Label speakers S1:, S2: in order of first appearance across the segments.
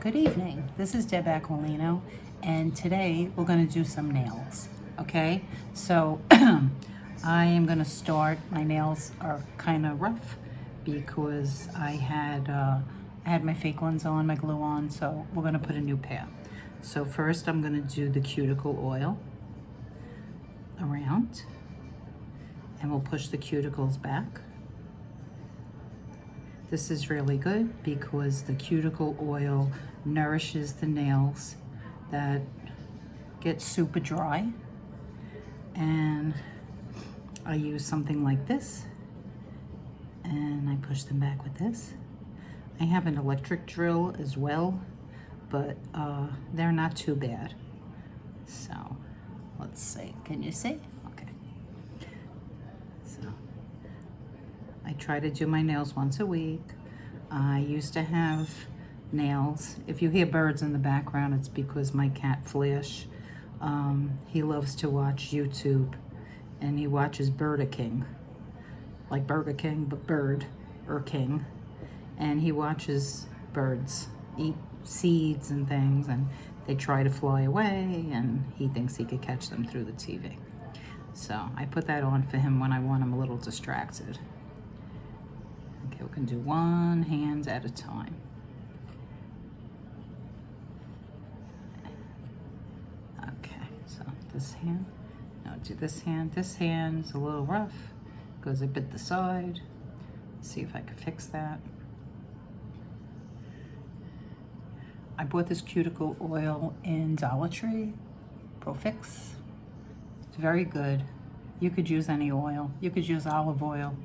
S1: Good evening. This is Deb Aquilino, and today we're going to do some nails. Okay, so I am going to start. My nails are kind of rough because I had my fake ones on, my glue on, so we're going to put a new pair. So first I'm going to do the cuticle oil around, and we'll push the cuticles back. This is really good because the cuticle oil nourishes the nails that get super dry. And I use something like this, and I push them back with this. I have an electric drill as well, but they're not too bad. So let's see, can you see? Okay. So I try to do my nails once a week. I used to have nails. If you hear birds in the background, it's because my cat Flash, he loves to watch YouTube, and he watches Burger King, like Burger King, but bird or king. And he watches birds eat seeds and things, and they try to fly away, and he thinks he could catch them through the TV. So I put that on for him when I want him a little distracted. Okay, we can do one hand at a time. Okay, so this hand, now do this hand. This hand's a little rough because I bit the side. Let's see if I can fix that. I bought this cuticle oil in Dollar Tree, Profix. It's very good. You could use any oil. You could use olive oil.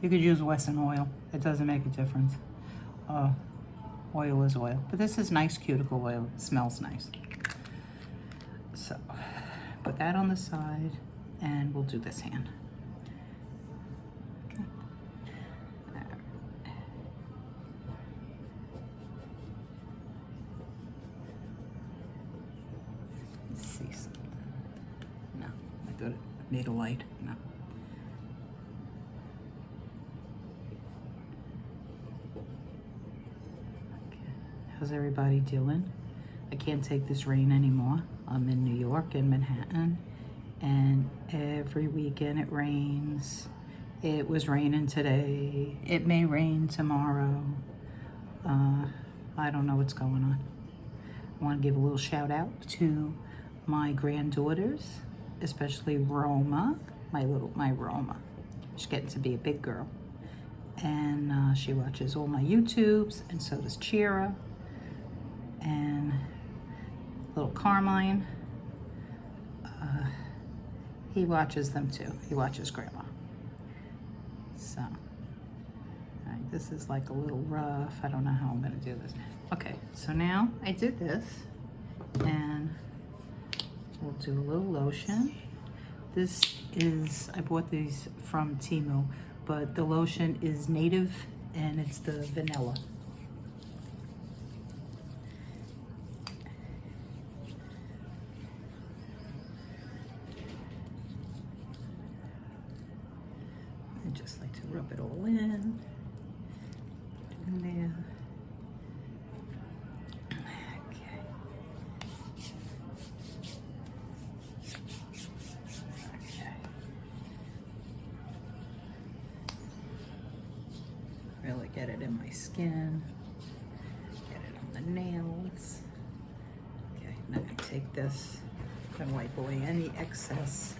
S1: You could use Western oil. It doesn't make a difference. Oil is oil. But this is nice cuticle oil. It smells nice. So put that on the side, and we'll do this hand. Okay. Let's see something. No, I thought it made a light. No. How's everybody doing? I can't take this rain anymore. I'm in New York, in Manhattan, and every weekend it rains. It was raining today. It may rain tomorrow. I don't know what's going on. I want to give a little shout out to my granddaughters, especially Roma, my Roma. She's getting to be a big girl, and she watches all my YouTubes, and so does Chira. And little Carmine, he watches them too. He watches Grandma. So, all right, this is like a little rough. I don't know how I'm gonna do this. Okay, so now I did this, and we'll do a little lotion. This is, I bought these from Temu, but the lotion is native, and it's the vanilla. I just like to rub it all in there. Okay. Okay. Really get it in my skin. Get it on the nails. Okay, now I take this and wipe away any excess.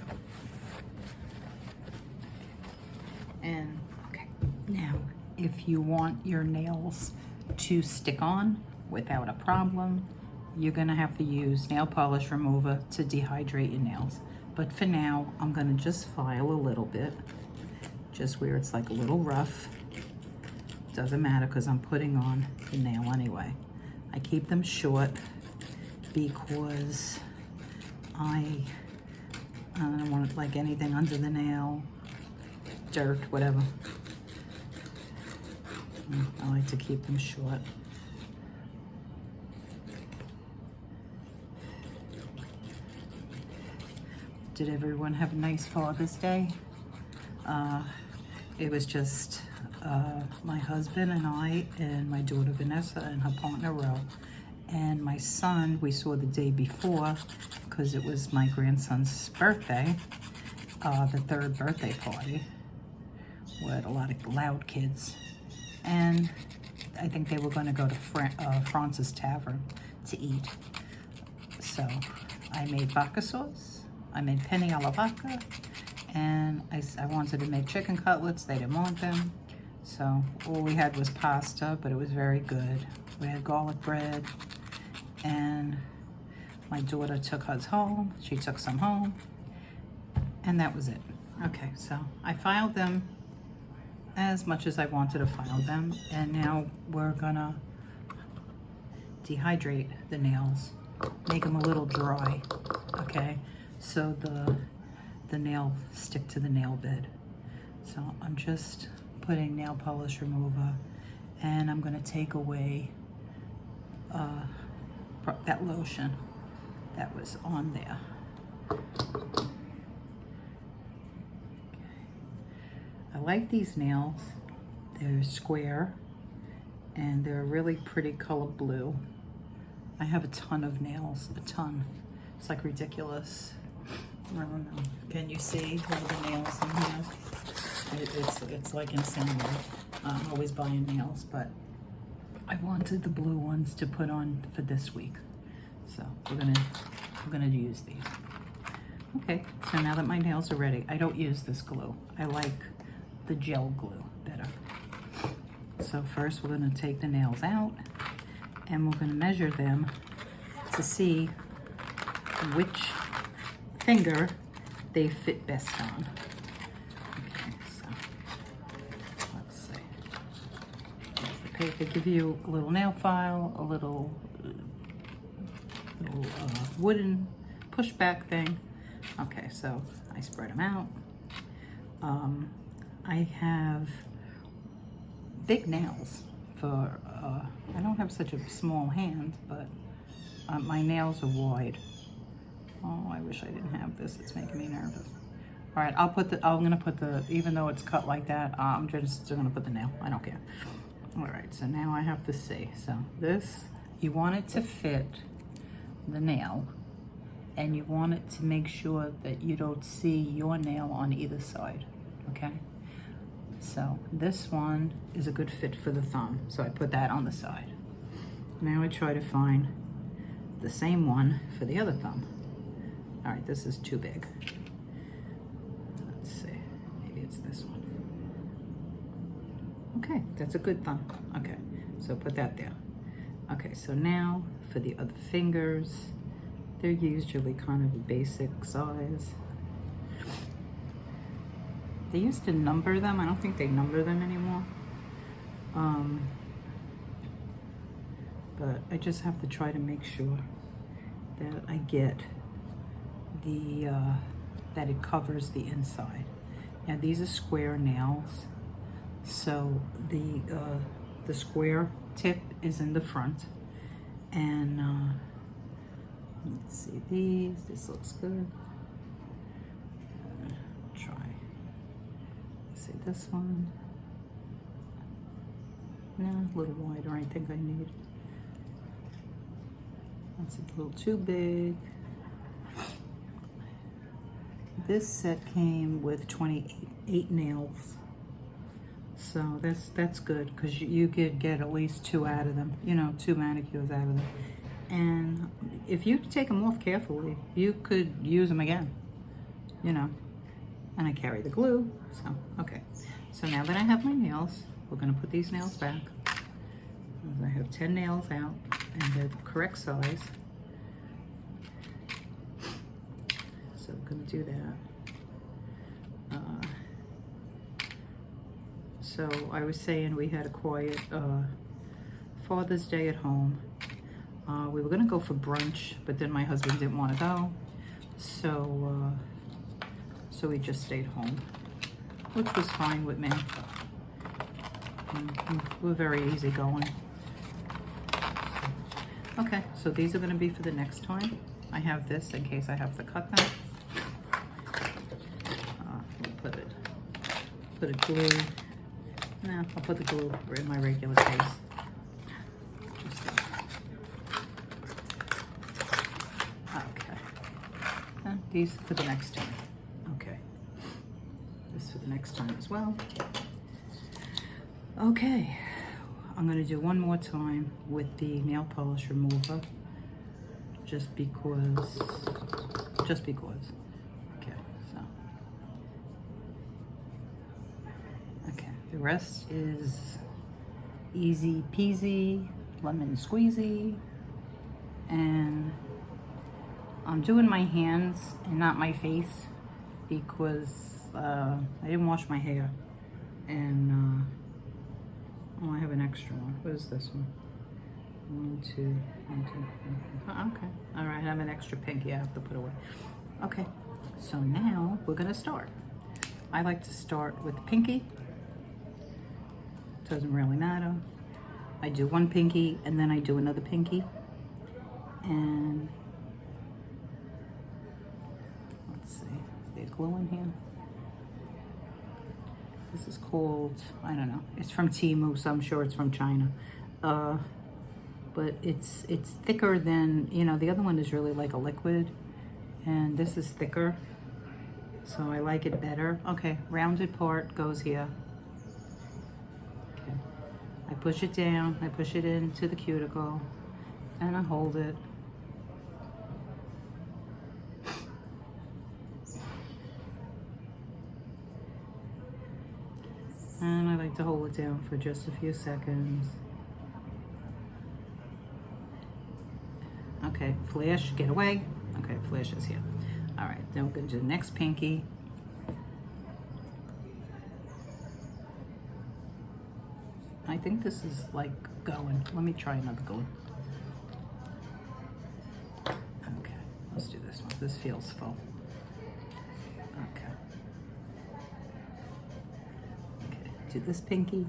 S1: And okay, now if you want your nails to stick on without a problem, you're gonna have to use nail polish remover to dehydrate your nails. But for now, I'm gonna just file a little bit, just where it's like a little rough. Doesn't matter because I'm putting on the nail anyway. I keep them short because I don't want like anything under the nail, dirt, whatever. I like to keep them short. Did everyone have a nice Father's Day? It was just my husband and I and my daughter Vanessa and her partner Ro. And my son, we saw the day before because it was my grandson's birthday, the third birthday party with a lot of loud kids. And I think they were going to go to France's Tavern to eat. So I made vodka sauce, I made penne alla vodka, and I wanted to make chicken cutlets. They didn't want them. So all we had was pasta, but it was very good. We had garlic bread, and my daughter took hers home. She took some home, and that was it. Okay, so I filed them as much as I wanted to file them, and now we're gonna dehydrate the nails, make them a little dry, okay, so the nail stick to the nail bed. So I'm just putting nail polish remover, and I'm gonna take away that lotion that was on there. I like these nails. They're square and they're a really pretty color blue. I have a ton of nails, a ton. It's like ridiculous. I don't know. Can you see all the nails in here? It's like insanity. I'm always buying nails, but I wanted the blue ones to put on for this week. So we're gonna use these. Okay, so now that my nails are ready, I don't use this glue. I like the gel glue better. So first we're gonna take the nails out and we're gonna measure them to see which finger they fit best on. Okay, so let's see. Here's the paper. They give you a little nail file, a little wooden pushback thing. Okay, so I spread them out. I have big nails for, I don't have such a small hand, but my nails are wide. Oh, I wish I didn't have this. It's making me nervous. All right, I'm gonna put the, even though it's cut like that, I'm just gonna put the nail. I don't care. All right, so now I have to see. So this, you want it to fit the nail, and you want it to make sure that you don't see your nail on either side, okay? So this one is a good fit for the thumb, so I put that on the side. Now I try to find the same one for the other thumb. All right, this is too big. Let's see, maybe it's this one. Okay, that's a good thumb. Okay, so put that there. Okay, so now for the other fingers, they're usually kind of a basic size. They used to number them. I don't think they number them anymore. But I just have to try to make sure that I get the, that it covers the inside. Now these are square nails. So the square tip is in the front. And let's see this looks good. Try. See this one. No, a little wider, I think I need. That's a little too big. This set came with 28 nails. So that's good, because you could get at least 2 out of them, you know, 2 manicures out of them. And if you take them off carefully, you could use them again, you know. And I carry the glue, so, okay. So now that I have my nails, we're gonna put these nails back. I have 10 nails out, and they're the correct size. So we're gonna do that. So I was saying we had a quiet Father's Day at home. We were gonna go for brunch, but then my husband didn't want to go, so we just stayed home, which was fine with me. We're very easygoing. Okay, so these are gonna be for the next time. I have this in case I have to cut them. We'll put a glue No, I'll put the glue in my regular case. Okay. And these for the next time. Okay. This for the next time as well. Okay. I'm going to do one more time with the nail polish remover. Just because. Okay, so. Okay, the rest is easy peasy, lemon squeezy, and I'm doing my hands and not my face because I didn't wash my hair, and oh, I have an extra one. What is this one? One, two. Okay. All right, I have an extra pinky I have to put away. Okay, so now we're gonna start. I like to start with the pinky. Doesn't really matter. I do one pinky and then I do another pinky. And let's see, is there glue in here? This is called, I don't know. It's from Temu, so I'm sure it's from China. But it's thicker than, you know, the other one is really like a liquid, and this is thicker, so I like it better. Okay, rounded part goes here. Okay, I push it down, I push it into the cuticle, and I hold it. And I like to hold it down for just a few seconds. Okay, flash, get away. Okay, flash is here. All right, then we're gonna do the next pinky. I think this is like going. Let me try another glue. Okay, let's do this one. This feels full. Okay. Okay, do this pinky.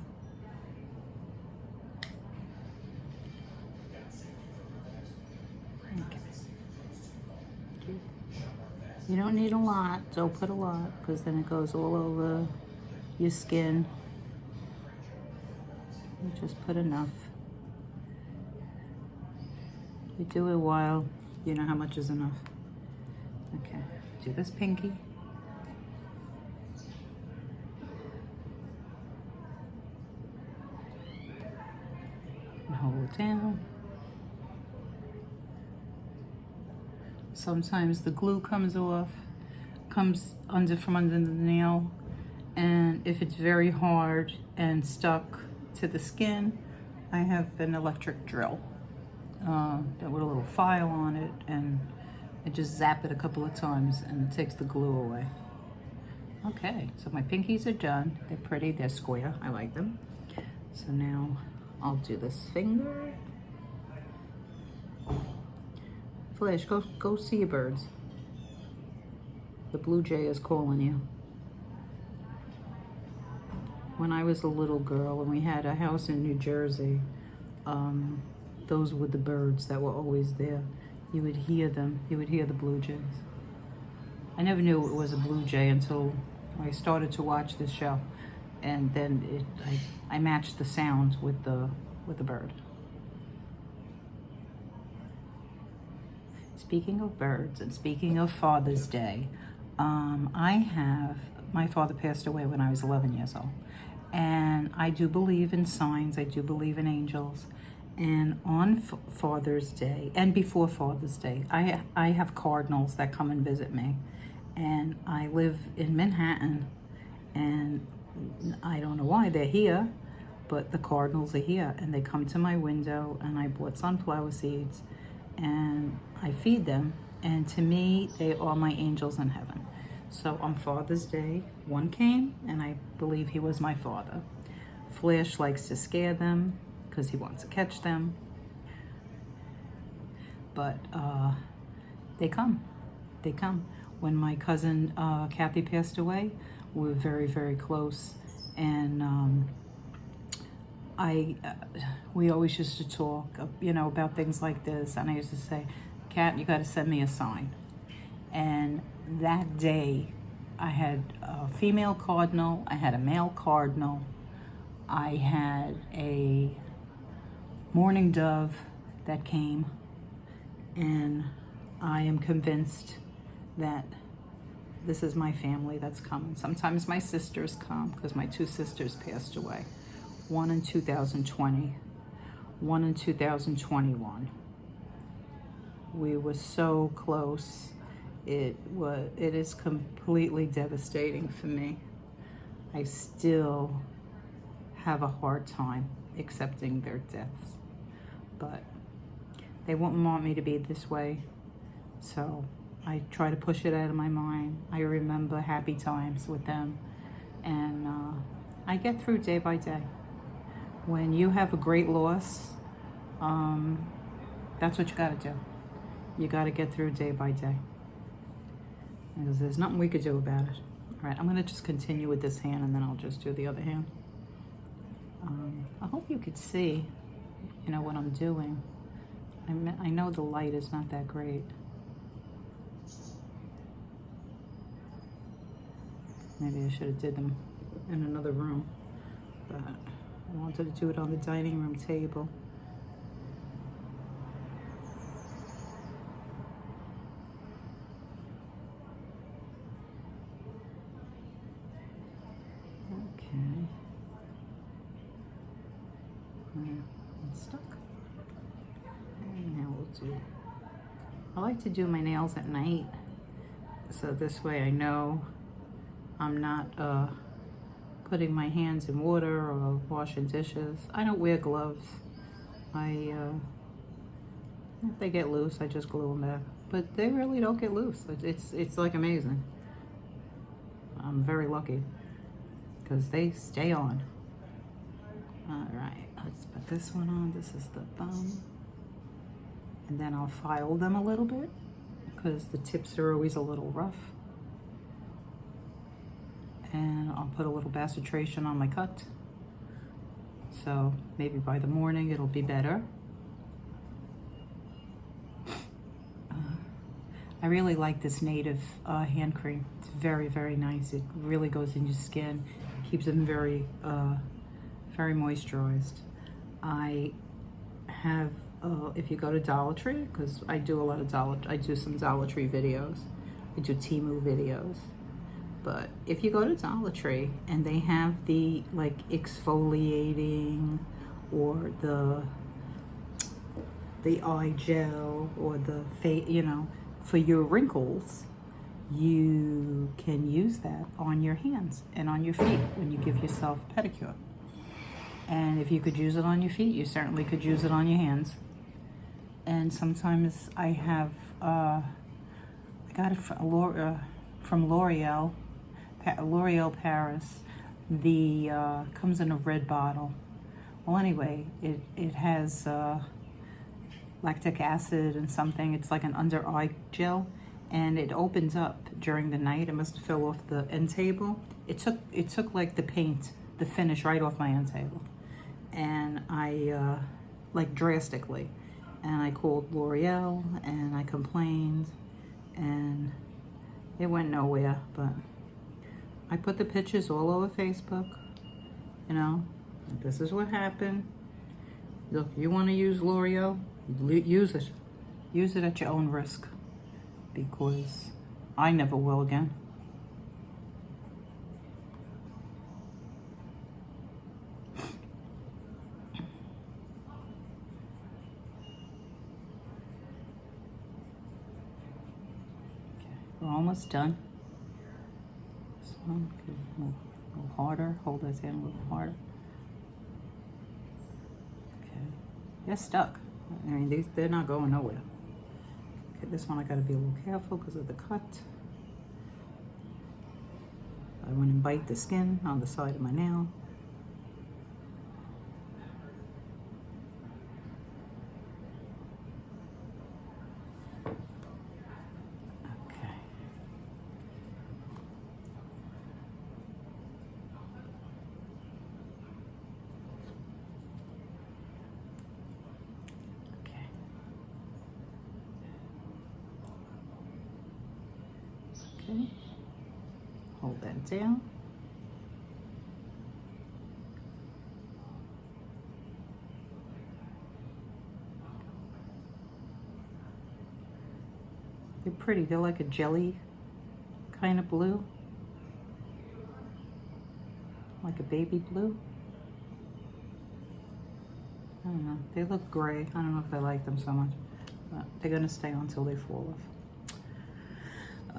S1: You don't need a lot, don't put a lot, because then it goes all over your skin. You just put enough. You do it while you know how much is enough. Okay, do this pinky. And hold it down. Sometimes the glue comes off, comes from under the nail, and if it's very hard and stuck to the skin, I have an electric drill that with a little file on it, and I just zap it a couple of times and it takes the glue away. Okay, so my pinkies are done. They're pretty, they're square, I like them. So now I'll do this finger. Flash, go see your birds. The blue jay is calling you. When I was a little girl and we had a house in New Jersey, those were the birds that were always there. You would hear them. You would hear the blue jays. I never knew it was a blue jay until I started to watch this show, and then I matched the sound with the bird. Speaking of birds and speaking of Father's Day, my father passed away when I was 11 years old. And I do believe in signs, I do believe in angels. And on Father's Day, and before Father's Day, I have cardinals that come and visit me. And I live in Manhattan, and I don't know why they're here, but the cardinals are here, and they come to my window, and I bought sunflower seeds, and I feed them, and to me, they are my angels in heaven. So on Father's Day, one came, and I believe he was my father. Flash likes to scare them because he wants to catch them. But they come. They come. When my cousin Kathy passed away, we were very, very close. And we always used to talk, about things like this. And I used to say, Kat, you got to send me a sign. And that day, I had a female cardinal, I had a male cardinal, I had a mourning dove that came, and I am convinced that this is my family that's coming. Sometimes my sisters come because my two sisters passed away. One in 2020, one in 2021. We were so close. It is completely devastating for me. I still have a hard time accepting their deaths, but they wouldn't want me to be this way, so I try to push it out of my mind. I remember happy times with them, and I get through day by day. When you have a great loss, that's what you gotta do. You gotta get through day by day, because there's nothing we could do about it. All right, I'm gonna just continue with this hand, and then I'll just do the other hand. I hope you could see, what I'm doing. I know the light is not that great. Maybe I should have did them in another room, but I wanted to do it on the dining room table. Okay. It's stuck. And now we'll do, I like to do my nails at night, so this way I know I'm not putting my hands in water or washing dishes. I don't wear gloves. If they get loose, I just glue them back. But they really don't get loose. It's like amazing. I'm very lucky because they stay on. All right, let's put this one on. This is the bum. And then I'll file them a little bit because the tips are always a little rough. And I'll put a little bacitration on my cut. So maybe by the morning it'll be better. I really like this native hand cream. It's very, very nice. It really goes in your skin, keeps them very, very moisturized. I have, if you go to Dollar Tree, because I do a lot of I do some Dollar Tree videos. I do Temu videos. But if you go to Dollar Tree and they have the like exfoliating or the eye gel or the face, for your wrinkles, you can use that on your hands and on your feet when you give yourself a pedicure. And if you could use it on your feet, you certainly could use it on your hands. And sometimes I have, I got it from L'Oreal Paris. The comes in a red bottle. Well, anyway, it has lactic acid and something. It's like an under eye gel, and it opens up during the night. It must fill off the end table. It took like the paint, the finish right off my end table, and I like drastically. And I called L'Oreal and I complained, and it went nowhere. But I put the pictures all over Facebook. This is what happened. Look, you want to use L'Oreal? Use it. Use it at your own risk, because I never will again. We're almost done. This one could move a little harder. Hold this in a little harder. Okay, they're stuck. I mean, they're not going nowhere. Okay, this one I got to be a little careful because of the cut. I went and bite the skin on the side of my nail. Okay, hold that down. They're pretty. They're like a jelly kind of blue. Like a baby blue. I don't know. They look gray. I don't know if I like them so much. But they're going to stay on until they fall off.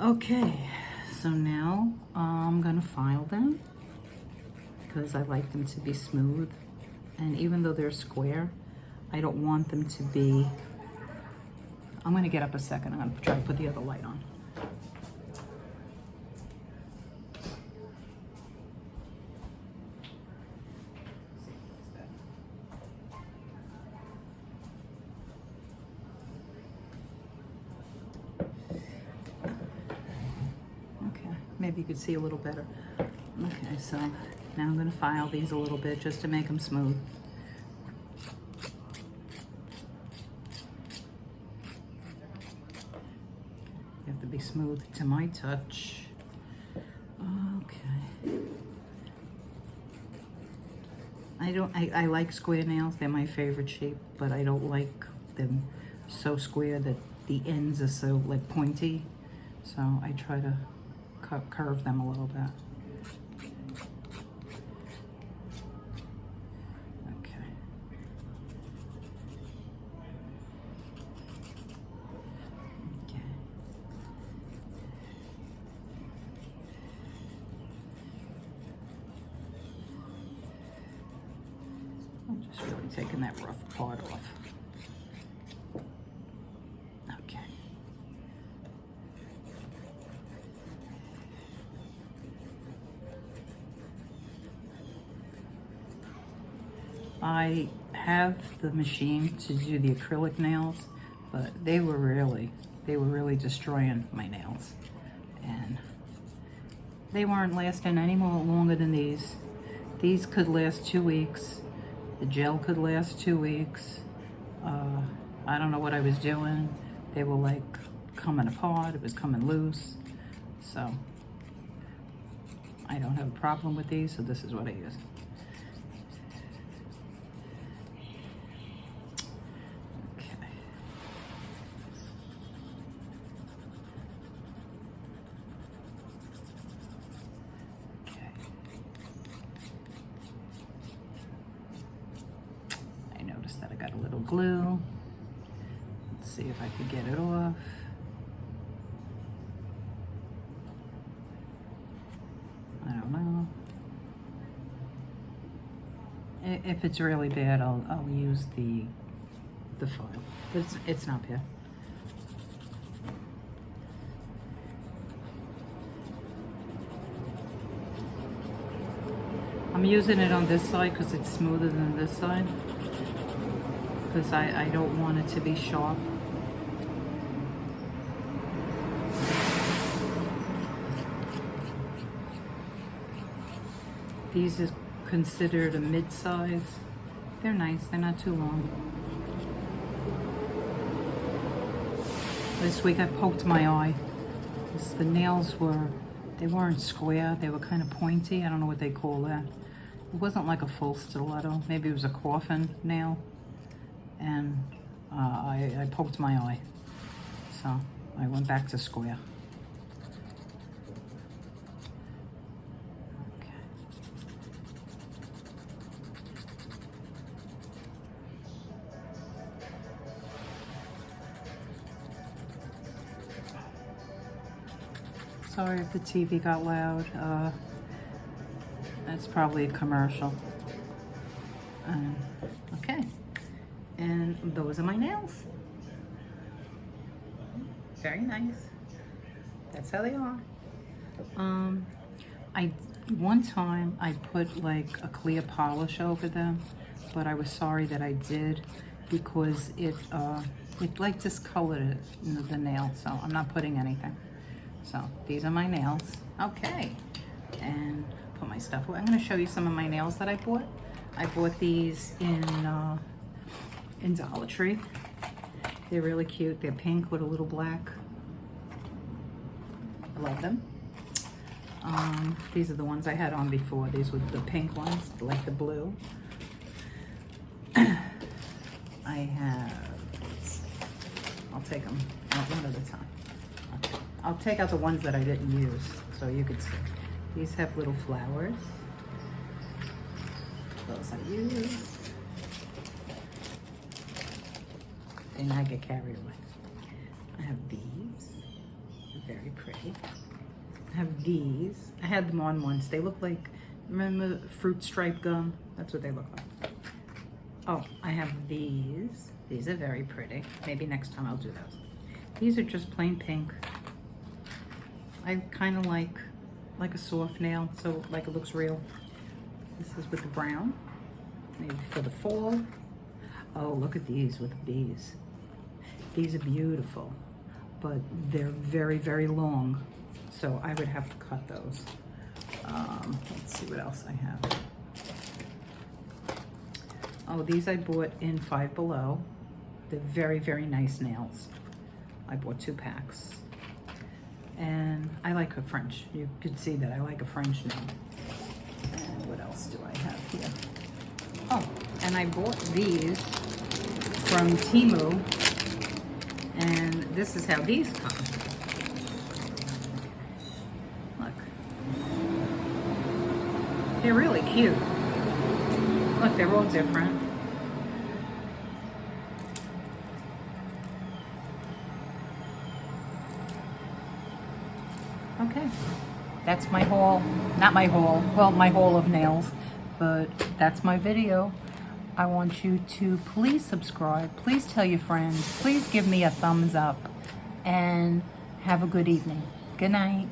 S1: Okay. So now I'm going to file them because I like them to be smooth. And even though they're square, I don't want them to be... I'm going to get up a second. I'm going to try to put the other light on. Okay, maybe you could see a little better. Okay, so now I'm going to file these a little bit just to make them smooth. You have to be smooth to my touch. Okay. I like square nails. They're my favorite shape, but I don't like them so square that the ends are so like pointy. So I try to curve them a little bit. Okay. Okay. I'm just really taking that rough part off. Okay. I have the machine to do the acrylic nails, but they were really destroying my nails. And they weren't lasting any longer than these. These could last 2 weeks. The gel could last 2 weeks. I don't know what I was doing. They were like coming apart. It was coming loose. So I don't have a problem with these, so this is what I use. Okay. Okay. I noticed that I got a little glue. Let's see if I could get it off. I don't know. If it's really bad, I'll use the foil. But it's not bad. I'm using it on this side because it's smoother than this side. Because I don't want it to be sharp. These is considered a mid-size. They're nice, they're not too long. This week I poked my eye. The nails they weren't square, they were kind of pointy. I don't know what they call that. It wasn't like a full stiletto. Maybe it was a coffin nail. And I poked my eye. So I went back to square. Sorry if the TV got loud. That's probably a commercial. Okay. And those are my nails. Very nice. That's how they are. One time I put like a clear polish over them, but I was sorry that I did because it like discolored it, the nail. So I'm not putting anything. So these are my nails. Okay, and put my stuff away. I'm going to show you some of my nails that I bought. I bought these in Dollar Tree. They're really cute. They're pink with a little black. I love them. These are the ones I had on before. These were the pink ones, like the blue. I have, I'll take them one at a time. I'll take out the ones that I didn't use so you could see. These have little flowers. Those I use. And I get carried away. I have these. Very pretty. I have these. I had them on once. They look like, remember fruit stripe gum? That's what they look like. Oh, I have these. These are very pretty. Maybe next time I'll do those. These are just plain pink. I kind of like a soft nail, so like it looks real. This is with the brown, maybe for the fall. Oh, look at these with the bees. These are beautiful, but they're very, very long, so I would have to cut those. Let's see what else I have. Oh, these I bought in Five Below. They're very, very nice nails. I bought 2 packs. And I like a French. You could see that I like a French nail. And what else do I have here? Oh, and I bought these from Temu. And this is how these come. Look. They're really cute. Look, they're all different. Okay, that's my haul. Not my haul, well, my haul of nails, but that's my video. I want you to please subscribe, please tell your friends, please give me a thumbs up, and have a good evening. Good night.